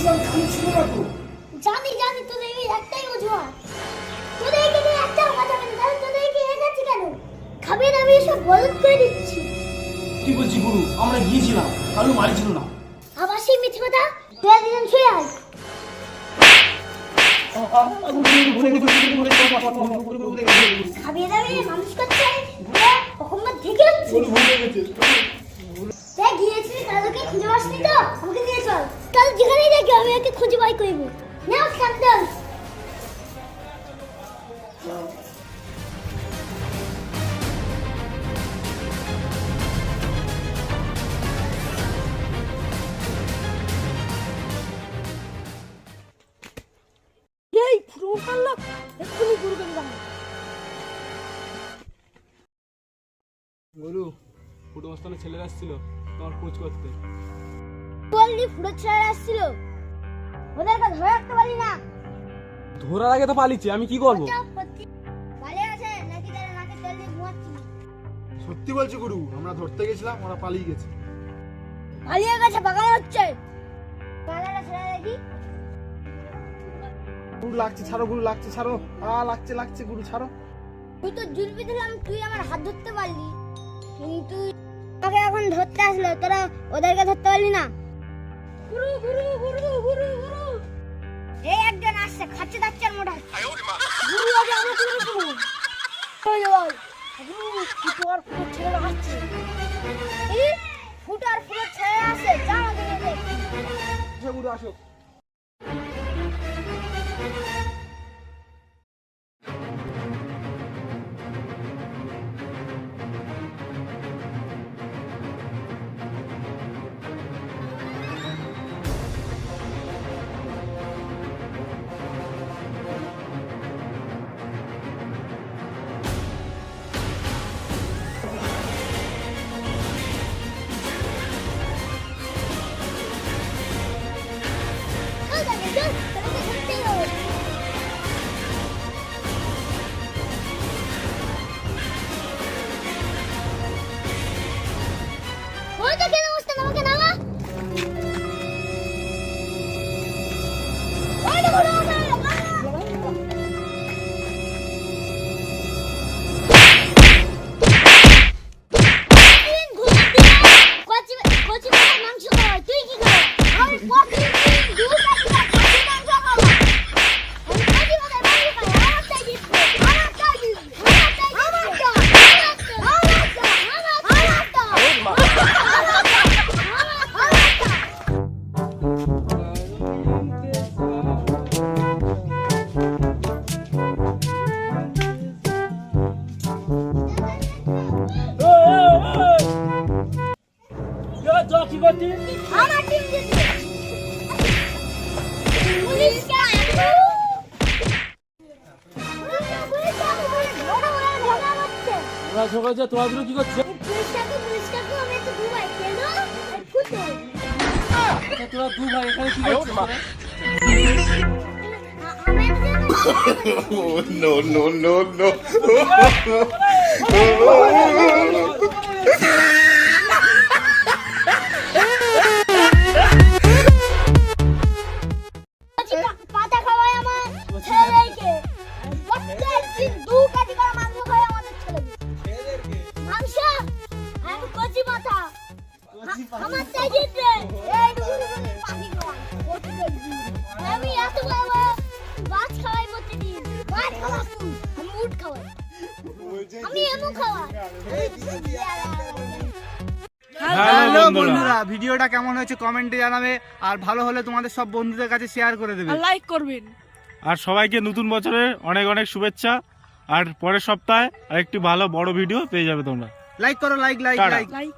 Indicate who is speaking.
Speaker 1: বলেছিলাম খাচ্ছিল না তো।
Speaker 2: জানি জানি তোদের এই একটাই অজুহাত। তোদেরকে নিয়ে একটাও কথা বলি না, তোদেরকে এনেছি কেন? খাবে না, আমি এসব বলদ করে দিচ্ছি।
Speaker 1: কি বলছি গুরু, আমরা গিয়েছিলাম কালু মারিছিল না।
Speaker 2: আবার সেই মিথ্যে কথা, তোরা দুজন শুয়ে আয়। খাবিয়ে দাবিয়ে মানুষ করছে, কখনবার দেখে হচ্ছে। দেখ গিয়েছিলি কালুকে খুঁজে পাসনি তো, আমাকে নিয়ে চল। কাল যেখানেই দেখি আমি ওকে খুঁজে বাই করব। নাও সাবধান। এই পুরো কাল্লা এক্ষুনি গুরু করে দাও।
Speaker 3: গুরু, ফুটো বস্তানে ছেলেরা আসছিল তোমার খোঁজ করতে।
Speaker 2: বললি ফুটো ছেড়ে আসছিল, ওদেরকে ধরে রাখতে পারি না।
Speaker 3: ধরার আগে তো পালিয়েছে, আমি কি করবো?
Speaker 2: পালিয়ে আছে নাকি তারা নাকে তেল দিয়ে ঘুমাচ্ছি?
Speaker 3: সত্যি বলছি গুরু, আমরা ধরতে গেছিলাম, ওরা পালিয়ে গেছে।
Speaker 2: পালিয়ে গেছে, বাগান হচ্ছে। পালাটা ছেড়ে দেখি।
Speaker 3: গুরু লাগছে, ছাড়ো গুরু, লাগছে, ছাড়ো। লাগছে লাগছে গুরু, ছাড়ো।
Speaker 2: তুই তো জুলপি দিলাম, তুই আমার হাত ধরতে পারলি, কিন্তু আমাকে এখন ধরতে আসলো, তোরা ওদেরকে ধরতে পারলি না। গুরু গুরু গুরু গুরু গুরু, এই একজন আসছে, খাচ্ছে দাচ্ছে মোটা। গুরু আগে আমরা কি করব? ওই বল গুরু, ফুটো আর ফুটো ছেড়ে আসছে। এই ফুটো আর ফুটো ছেড়ে আসছে, যা আমাকে দেখে।
Speaker 3: গুরু আসো।
Speaker 2: চল যাবে, চল, তোকে ধরতেই হবে। ওই তো কেন বসতেন, আমাকে নামা। ওই তো গুরু,
Speaker 1: কি করছিস?
Speaker 2: আমার টিম জিতবে। পুলিশকে আনবো।
Speaker 3: ওরা ঝগড়া যে তোমার দুটো কি করছে?
Speaker 2: পুলিশটাকে আমি একটু ঘুমাই, কেন? ফুটো।
Speaker 3: তোরা দু ভাই এখানে কি করছিস?
Speaker 4: Oh, no, no, no, no.
Speaker 2: পাতা খাওয়াই আমার ছেলেকে, প্রত্যেকদিন 2 কেজি করে মাংস খায় আমাদের ছেলেকে। মাংস আমি কচি মাথা আমার চাই জিতবে। এই পাখি খাওয়াই প্রত্যেকদিন, আমি এত বড় মাছ খাওয়াই প্রতিদিন। মাছ খাওয়াই আমি উট খাওয়াই, আমি এমন খাওয়াই।
Speaker 5: হ্যালো বন্ধুরা, ভিডিওটা কেমন হয়েছে কমেন্টে জানাবে, আর ভালো হলে তোমাদের সব বন্ধুদের কাছে শেয়ার করে দেবে,
Speaker 6: লাইক করবেন।
Speaker 7: আর সবাইকে নতুন বছরের অনেক অনেক শুভেচ্ছা। আর পরের সপ্তাহে আরেকটি ভালো বড় ভিডিও পেয়ে যাবে তোমরা।
Speaker 5: লাইক করো, like like
Speaker 7: tata.
Speaker 5: Like.
Speaker 6: Like